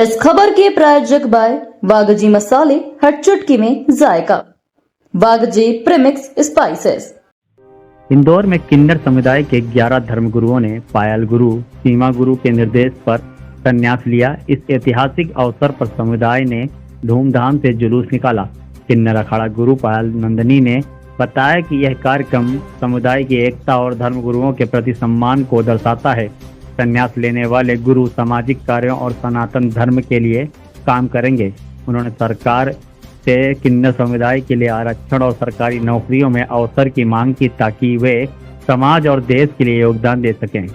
इस खबर के प्रायोजक बाय वागजी मसाले, हर चुटकी में जायका। वागजी प्रीमिक्स स्पाइसेस। इंदौर में किन्नर समुदाय के 11 धर्मगुरुओं ने पायल गुरु, सीमा गुरु के निर्देश पर संन्यास लिया। इस ऐतिहासिक अवसर पर समुदाय ने धूमधाम से जुलूस निकाला। किन्नर अखाड़ा गुरु पायल नंदनी ने बताया कि यह कार्यक्रम समुदाय की एकता और धर्मगुरुओं के प्रति सम्मान को दर्शाता है। संन्यास लेने वाले गुरु सामाजिक कार्यों और सनातन धर्म के लिए काम करेंगे। उन्होंने सरकार से किन्नर समुदाय के लिए आरक्षण और सरकारी नौकरियों में अवसर की मांग की ताकि वे समाज और देश के लिए योगदान दे सकें।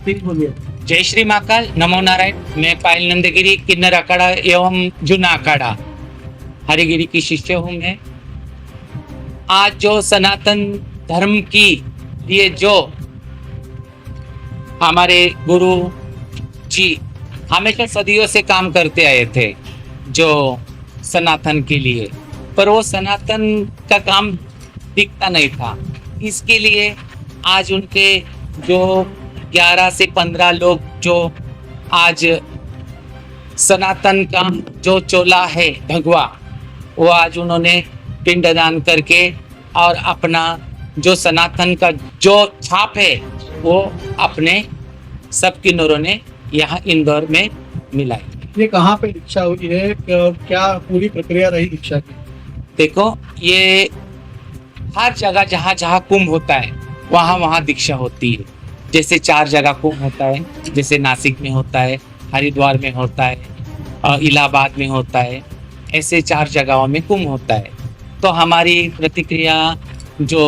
जय श्री महाकाल, नमो नारायण। मैं पायल नंदगिरी, किन्नर अखाड़ा एवं जूना अखाड़ा हरिगिरी की शिष्य हूँ मैं। आज जो सनातन धर्म की लिए जो हमारे गुरु जी हमेशा सदियों से काम करते आए थे जो सनातन के लिए, पर वो सनातन का काम दिखता नहीं था। इसके लिए आज उनके जो 11 से 15 लोग जो आज सनातन का जो चोला है भगवा, वो आज उन्होंने पिंडदान करके और अपना जो सनातन का जो छाप है वो अपने सब किन्नरों ने यहाँ इंदौर में मिलाई। ये कहाँ पे दीक्षा हुई है और क्या पूरी प्रक्रिया रही दीक्षा की? देखो, ये हर जगह जहाँ जहाँ कुंभ होता है वहाँ वहाँ दीक्षा होती है। जैसे 4 जगह कुंभ होता है, जैसे नासिक में होता है, हरिद्वार में होता है, इलाहाबाद में होता है, ऐसे 4 जगहों में कुंभ होता है। तो हमारी प्रतिक्रिया जो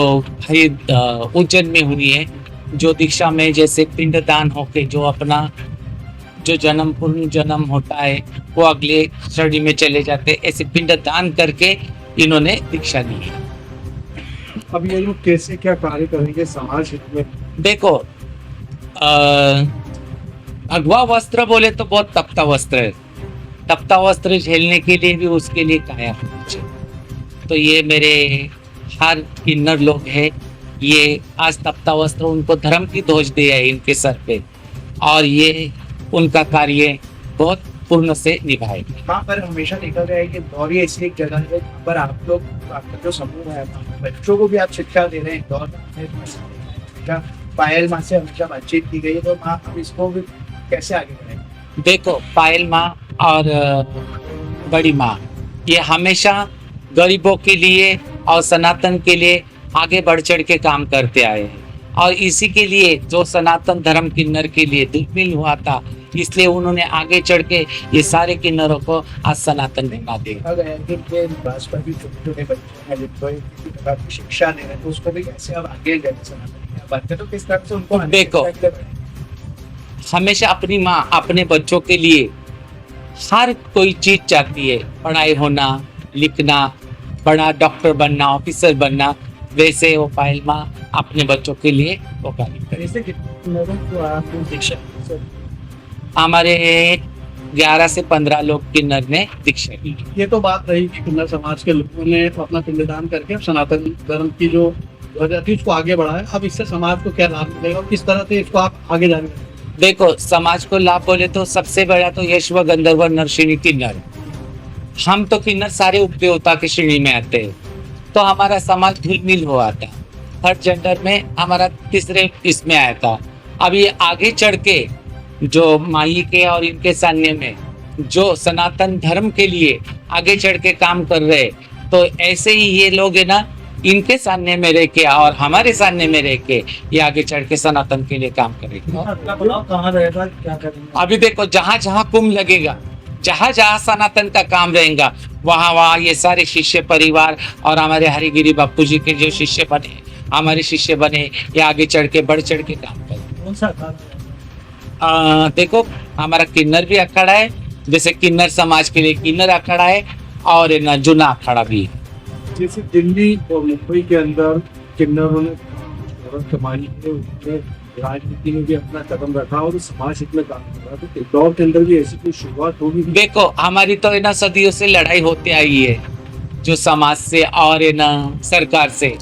उज्जैन में हुई है, जो दीक्षा में जैसे पिंडदान होके जो अपना जो जन्म पूर्ण जन्म होता है वो अगले श्रेणी में चले जाते, ऐसे पिंडदान करके इन्होंने दीक्षा ली है। अब ये लोग कैसे क्या कार्य करेंगे समाज हित में? देखो, भगवा वस्त्र बोले तो बहुत तपता वस्त्र है। तपता वस्त्र झेलने के लिए भी उसके लिए काया होना चाहिए। तो ये मेरे हर किन्नर लोग हैं, ये आज तपता वस्त्र उनको धर्म की ध्वज दिया है इनके सर पे, और ये उनका कार्य बहुत पूर्ण से निभाएंगे। वहाँ पर हमेशा देखा गया है कि इंदौर ऐसी एक जगह है जहाँ पर आप लोग, आपका जो समूह है, बच्चों को भी आप शिक्षा दे रहे हैं। इंदौर पायल माँ से हमेशा बातचीत की गई है, तो माँ अब इसको भी कैसे आगे बढ़ाएंगे? देखो, पायल माँ और बड़ी माँ ये हमेशा गरीबों के लिए और सनातन के लिए आगे बढ़ चढ़ के काम करते आए हैं, और इसी के लिए जो सनातन धर्म किन्नर के लिए दुर्मिल हुआ था, इसलिए उन्होंने आगे चढ़ के ये सारे किन्नरों को आज सनातन बना दिया। भाजपा भी छोटे-छोटे बच्चे हैं जिनको किसी प्रकार की शिक्षा दे रहे हैं, तो उसको भी कैसे अब आगे जाए सनातन, तो किस तरह से उनको देखो, हमेशा अपनी माँ अपने बच्चों के लिए हर कोई चीज चाहती है, पढ़ाई होना, लिखना, बड़ा डॉक्टर बनना, ऑफिसर बनना, वैसे वो पायल माँ अपने बच्चों के लिए वो कार्य करे। हमारे 11 से 15 लोग किन्नर ने दीक्षा ली। ये तो बात रही कि किन्नर समाज के लोगों ने अपना पिंडदान करके अब सनातन धर्म की जो वजह थी उसको आगे बढ़ाया। अब इससे समाज को क्या लाभ मिलेगा, किस तरह से इसको आप आगे जाने? देखो, समाज को लाभ बोले तो सबसे बड़ा तो यश्व गंधर्व नरसिंह किन्नर। हम तो किन्नर सारे उपदेवता की श्रेणी में आते हैं, तो हमारा समाज घुल-मिल हो आता। हर जेंडर में हमारा तीसरे इसमें आया था। अब ये आगे चढ़ के जो माई के और इनके सामने में जो सनातन धर्म के लिए आगे चढ़ के काम कर रहे, तो ऐसे ही ये लोग है ना, इनके सामने में रह के और हमारे सामने में रह के ये आगे चढ़ के सनातन के लिए काम करेंगे। कहाँ रहेगा, क्या करेंगे? अभी देखो, जहाँ जहाँ कुंभ लगेगा, जहाँ जहाँ सनातन का काम रहेगा, वहाँ वहाँ ये सारे शिष्य परिवार और हमारे हरिगिरी बापू जी के जो शिष्य बने, हमारे शिष्य बने, ये आगे चढ़ के बढ़ चढ़ के काम करें। कौन सा अखाड़ा है? देखो, हमारा किन्नर भी अखाड़ा है, जैसे किन्नर समाज के लिए किन्नर अखाड़ा है, और जूना अखाड़ा भी है। जैसे दिल्ली और मुंबई के अंदर किन्नरों ने कमाई है, उन्होंने राजनीति में भी अपना कदम रखा और समाज हित में काम कर रहा है, तो इंदौर के अंदर भी ऐसी कोई शुरुआत होगी? देखो, हमारी तो है ना सदियों से लड़ाई होती आई है जो समाज से और है ना सरकार से।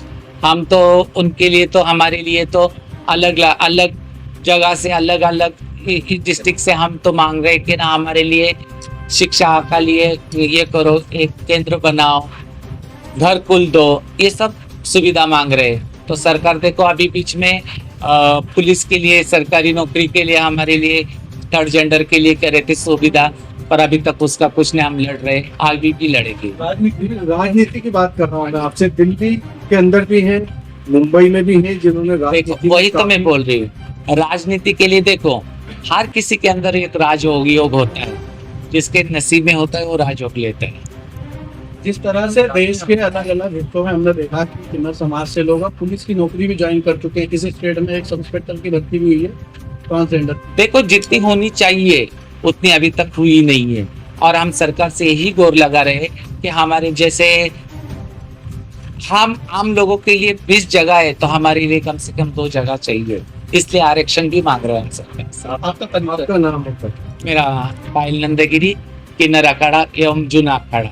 हम तो उनके लिए तो, हमारे लिए तो अलग अलग जगह से अलग अलग डिस्ट्रिक्ट से हम तो मांग रहे हैं कि ना हमारे लिए शिक्षा का लिए ये करो, एक केंद्र बनाओ, घर कुल दो, ये सब सुविधा मांग रहे हैं। तो सरकार देखो अभी बीच में पुलिस के लिए, सरकारी नौकरी के लिए, हमारे लिए थर्ड जेंडर के लिए कह रहे थे सुविधा, पर अभी तक उसका कुछ नहीं हम लड़ रहे, आगे भी लड़ेंगे। राजनीति की बात कर रहा हूँ मैं आपसे। दिल्ली के अंदर भी है, मुंबई में भी है जिन्होंने देखो राजनीति वही तो मैं बोल रही हूँ, राजनीति के लिए देखो हर किसी के अंदर एक राजयोग योग होता है, जिसके नसीब में होता है वो राजयोग लेता है। जिस तरह से देश के अलग अलग हिस्सों में हमने देखा कि किन्नर समाज से लोग अब पुलिस की नौकरी भी ज्वाइन कर चुके हैं। किसी स्टेट में एक सब इंस्पेक्टर की भर्ती भी हुई है ट्रांसजेंडर। देखो जितनी होनी चाहिए उतनी अभी तक हुई नहीं है, और हम सरकार से यही गौर लगा रहे हैं कि हमारे जैसे हम आम लोगों के लिए 20 जगह है, तो हमारे लिए कम से कम 2 जगह चाहिए, इसलिए आरक्षण भी मांग रहे हैं हम सरकार से। आपका नाम है? मेरा पायल नंदगिरी, किन्नर अखाड़ा एवं जूना अखाड़ा।